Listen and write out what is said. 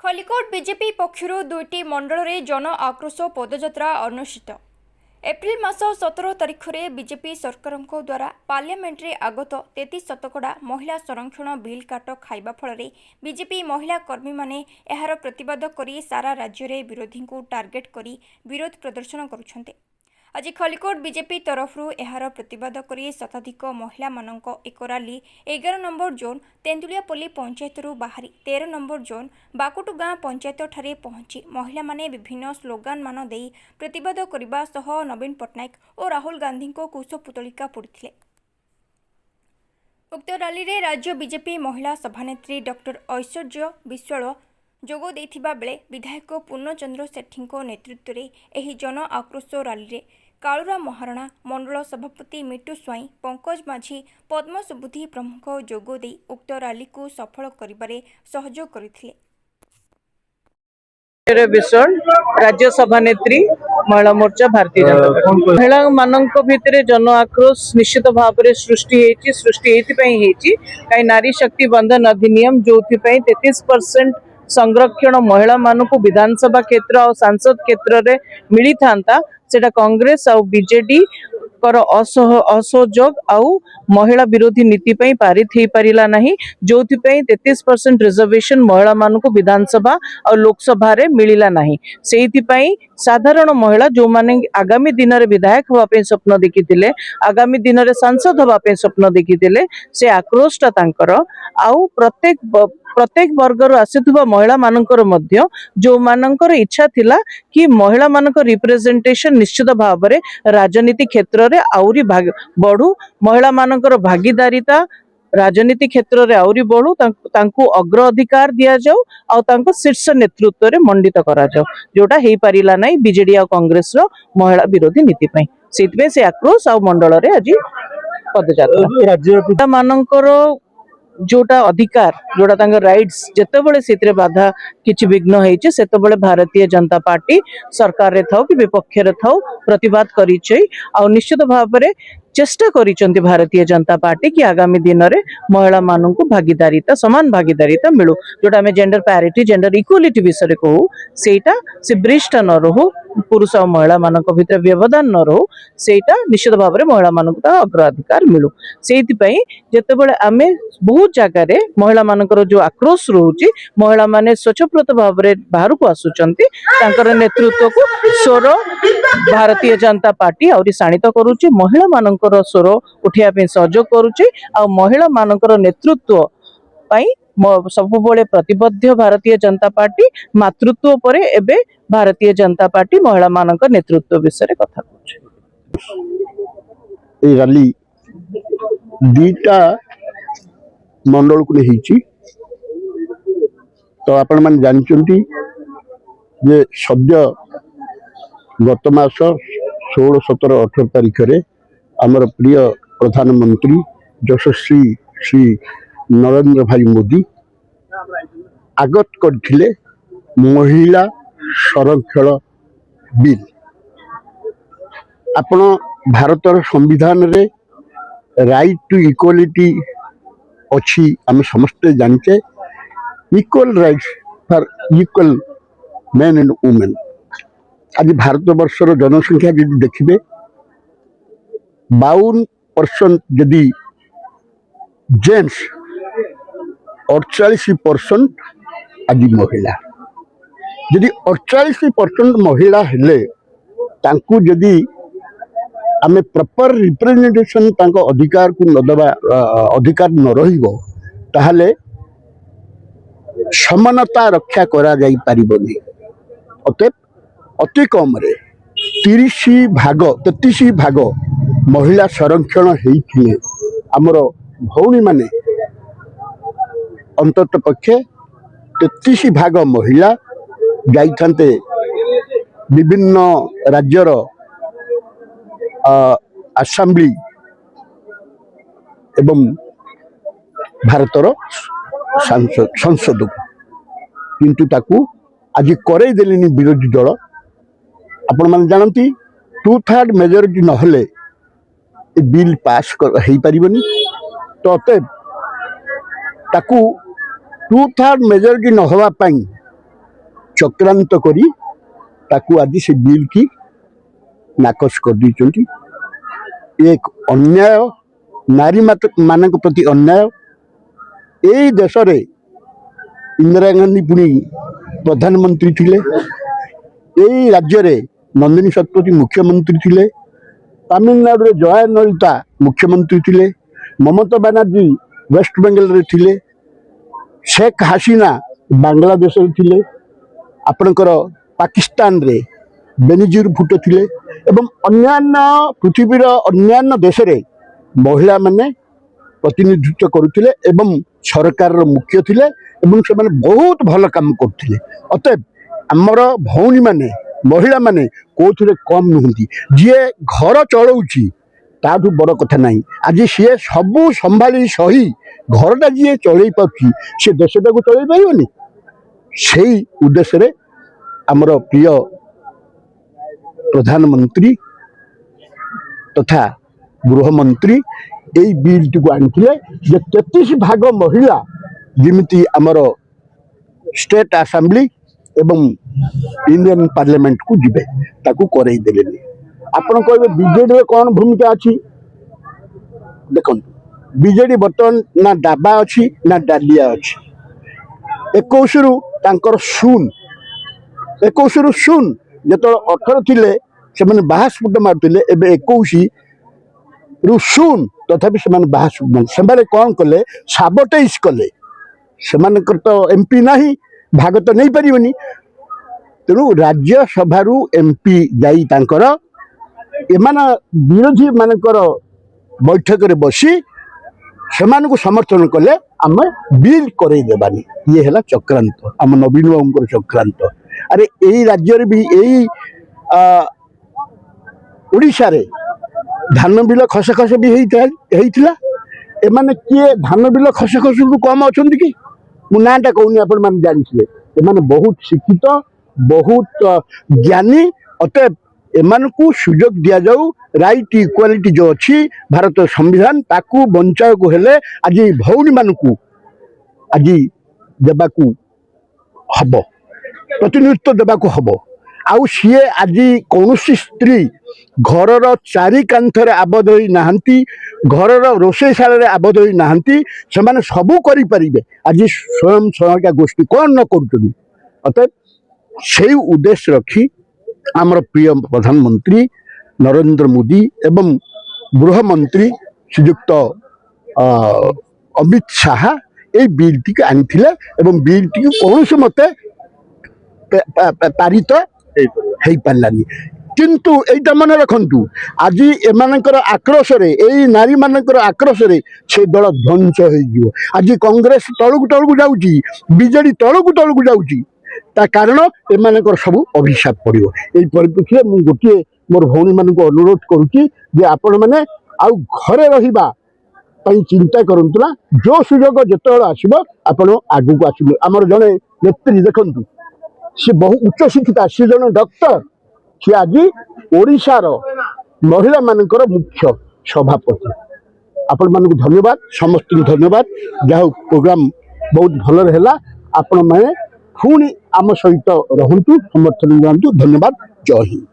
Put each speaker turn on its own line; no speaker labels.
Khallikote BJP पक्षर दुईटी मंडल में जन आक्रोश पदयात्रा अनुष्ठित। एप्रिल मास 17 तारिख में बीजेपी सरकार द्वारा पार्लियामेंट रे आगत 33 शतकड़ा महिला संरक्षण बिल काट खाइबा फल बीजेपी महिला कर्मी माने एहार प्रतिवाद करी सारा राज्य में विरोधी को टार्गेट करी विरोध प्रदर्शन करुछन्ते। आज खलिकोट बीजेपी तरफ एहार प्रतिवाद करी शताधिक महिला मानक एक रैली 11 नंबर जोन तेंदुलियापल्ली पंचायत बाहरी 13 नंबर जोन बाकुटु गाँ पंचायत ठारे पहुंची महिला माने विभिन्न स्लोगान मान देई प्रतिवाद करने सह नवीन पट्टनायक और राहुल गांधी को कुशपुतलिका पोड़िथिले। उक्त रैली रे राज्य बीजेपी महिला सभानेत्री डॉक्टर ऐश्वर्य विश्वाल जोग देथिबा बेले विधायक पूर्णचंद्र सेठी नेतृत्व में एही जन आक्रोश रैली रे कालुरा महाराणा मंडल सभापति मिटू स्वाई पंकज माझी पद्म सुबुद्धि प्रमुख जोग दे उक्त रैली को सफल करिबारे सहयोग करथिले।
राज्य सभानेत्री महिला मोर्चा भारतीय जनता पार्टी महिला मानक भितर जन आक्रोश निश्चित भाव में सृष्टि कहीं नारी शक्ति बंधन अधिनियम जो 33% संरक्षण महिला मानक विधानसभा क्षेत्र और सांसद क्षेत्र में मिली था सेटा कांग्रेस और बीजेडी कर असहयोग आउ महिला विरोधी नीति पारित हो पारा ना जो 33% रिजर्वेशन महिला मानक विधानसभा और लोकसभा रे मिलिला नाही से साधारण महिला जो माने आगामी दिन में विधायक होगापी स्वप्न देखी आगामी दिन में सांसद होगापी स्वप्न देखी से आक्रोशटा तांकर आउ प्रत्येक वर्गर आसीथुबा महिला मानकर मध्य जो मानकर इच्छा थिला कि महिला मानकर रिप्रेजेंटेशन निश्चित भाव में राजनीति क्षेत्र में आउरी बढ़ू महिला मानकर भागीदारिता राजनीति क्षेत्र में आउरी बढ़ू तांकु अग्र अधिकार दिया जाऊ और तांको शीर्ष नेतृत्व रे मंडित करा जाऊ जोटा हेई परिला नै बीजेडी और कांग्रेस रो महिला विरोधी नीति पई सेतबे से आक्रोश और मंडल रे आज पदयात्रा राज्य मानकर जोटा अधिकार जोटा तांकर राइट्स जेतेबेले सेतरे बाधा किछि विघ्न होइछे सेतेबेले भारतीय जनता पार्टी सरकार रे थाउ कि विपक्ष रे थाउ प्रतिवाद करिछै और निश्चित भाव में चेष्टा करिसंती भारतीय जनता पार्टी कि आगामी दिन में महिला मानक भागीदारिता सामान भागीदारिता मिलू जोटा हमें जेंडर पैरिटी जेंडर इक्वालिटी विषय कहू सेटा से ब्रिजटा न रहू पुरुष और महिला मानक भीतर व्यवधान न रहू सेटा निश्चित भाव में महिला मानक अग्राधिकार मिलू से जितेबाला आम बहुत जगार महिला मानकर जो आक्रोश रोचे महिला माने स्वच्छप्रत भाव में बाहर को आसुचंती तांकर नेतृत्व को स्वर भारतीय जनता पार्टी आउरी शाणित करुचे महिला मानकर स्वर उठाइबा सहयोग करुचे आ महिला मानकर नेतृत्व सबुबले प्रतिबद्ध भारतीय जनता पार्टी मातृत्व पर एबे भारतीय जनता पार्टी महिला मानक नेतृत्व विषय कथा
ए रैली दीटा मंडल को नहीं तो आपण मान जानचंती जे सद्य गत मास 16, 17, 18 तारिख रे आमर प्रिय प्रधानमंत्री यशस्वी श्री नरेंद्र भाई मोदी आगत करथिले महिला संरक्षण बिल। आपण भारतर संविधान रे राइट टू इक्वालिटी अच्छी आम समस्ते जानिचे equal rights for equal men and women. आज भारत वर्षर जनसंख्या यदि देखिए 52% यदि जेंट्स 48% आज महिला यदि 48% महिला हेले तांकु यदि आमे प्रॉपर रिप्रेजेंटेशन तांको अधिकार को न दबा अधिकार न रहिबो ताहले समानता रक्षा करा जाई परिबोनी। अतः अति कम रे 33 भाग महिला संरक्षण हेइथिले हमरो भौणी माने अंतत पक्षे 33 भाग महिला जाइथान्ते विभिन्न राज्यर असेंबली एवं भारतर संसद किंतु ताकू आज करे देलेनी विरोधी दल आपण माने जानती 2/3 मेजोरिटी नहले बिल पास हो पारिबनी। तो अतएव ताकू 2/3 मेजोरिटी न होवा पाई ଚକ୍ରାନ୍ତ କରି ତାକୁ ଆଜି ସେ ବିଲ୍ କି ନାକଚ କରିଦେଇଛନ୍ତି। ଏକ ଅନ୍ୟାୟ, ନାରୀ ମାନଙ୍କ ପ୍ରତି ଅନ୍ୟାୟ। ଏଇ ଦେଶରେ ଇନ୍ଦିରା ଗାନ୍ଧୀ ପୁଣି ପ୍ରଧାନମନ୍ତ୍ରୀ ଥିଲେ, ଏଇ ରାଜ୍ୟରେ ନନ୍ଦିନୀ ଶତପଥୀ ମୁଖ୍ୟମନ୍ତ୍ରୀ ଥିଲେ, ତାମିଲନାଡୁରେ ଜୟାଲଳିତା ମୁଖ୍ୟମନ୍ତ୍ରୀ ଥିଲେ, ମମତା ବାନାର୍ଜୀ ୱେଷ୍ଟବେଙ୍ଗଲରେ ଥିଲେ, शेख हसीना बांग्लादेश थे, आपणकर पाकिस्तान रे बेनजीर भुट्टो थे एवं अन्यान्य पृथ्वीर अन्यान्य देश रे महिला माने प्रतिनिधित्व करुले एवं सरकार मुख्य थिले एवं से माने बहुत भल काम करथिले। अतएव आमर भौणी माने महिला माने कोथिरे कम नुहंती। जी घर चलाउची ताठू बड़ कथा नहीं। आज सी सबू संभाली सही घरटा जी चल पार्टी से देशटा को चल पारनी। से उद्देश्य आमर प्रिय प्रधानमंत्री तथा गृहमंत्री यही बिल टी आनी 33 भाग महिला जमी आमर स्टेट असेंबली एवं इंडियन पार्लियामेंट को जीवे ताकू करई देले। आपण कहे बीजेडी कौन भूमिका अच्छी देखो। बीजेडी बर्तमान ना डाबा अच्छी ना डालिया अच्छी। 21 रु शून 21 रु शून जो 18 थिले से माने बाहा स्फुट मारुले एबे 21 रु शून तथापि से बाहा से कौन कले साबोटाइज कले। से तो एमपी नहीं भाग तो नहीं पारिबनी। तेणु राज्यसभा एमपी जाई तांकर एमान विरोधी मानकर बैठक रे बसी से समर्थन कले आम बिल करई देबानी। ये है चक्रांत आम नवीन बाबू चक्रांत। अरे यही राज्य भी यही ओडिशा रे धान बिल खस खस भी होता। एमाने किए धान बिल खस खस को कम अच्छा कि मु नाटा कहूनी आपण मैंने जानते एमाने बहुत शिक्षित बहुत ज्ञानी। अतएव एमान को सुजोग दि जाऊ राइट इक्वालिटी जो अच्छी भारत संविधान ताकू बंचा को हेले आज भौणी मान को आज देवाकू हब प्रतिनिधित्व देवाकू हब। आउ सीए आज कौन स्त्री घरर चारि कांथरे आबद्ध होई नाहंती, घरर रोषेशाला आबद्ध होई नाहंती। से सबू करि परिबे। आज स्वयं सहायता गोष्ठी कौन न करुछन। अतएव से उद्देश्य रखी आमर प्रिय प्रधानमंत्री नरेंद्र मोदी एवं गृहमंत्री श्रीयुक्त अमित शाह ये बिल टी आनी बिल टी कौन से मत पारित हो पारानी। किंतु एटा मन रखु आज एमानकर आक्रोश यही नारी मानकर आक्रोश से दल ध्वंस हो। आज कांग्रेस तलकू तलकू जाऊँगी, बीजेडी तलकू तलकू जाऊँगी। ता कारण एमानकर सब अभिशाप पड़ो। यही परिप्रेक्षी में गोटे मोर भौणी मान अनुरोध करुच्ची आपण मैंने आउ घरे रहिबा पई चिंता करंतु ना। जो सुजोग जेतବେଳେ आसीबो आपण आगु को आसीबो। हमर जने नेत्री देखंतु से बहु उच्च शिक्षित से जने डॉक्टर से आज ओडिशा रो महिला मानकर मुख्य सभापति। आपण मानक धन्यवाद समस्त धन्यवाद। जहाँ प्रोग्राम बहुत भल रहा। आपण मैंने पुणी आम सहित रहंतु समर्थन दियंतु। धन्यवाद। जय हिंद।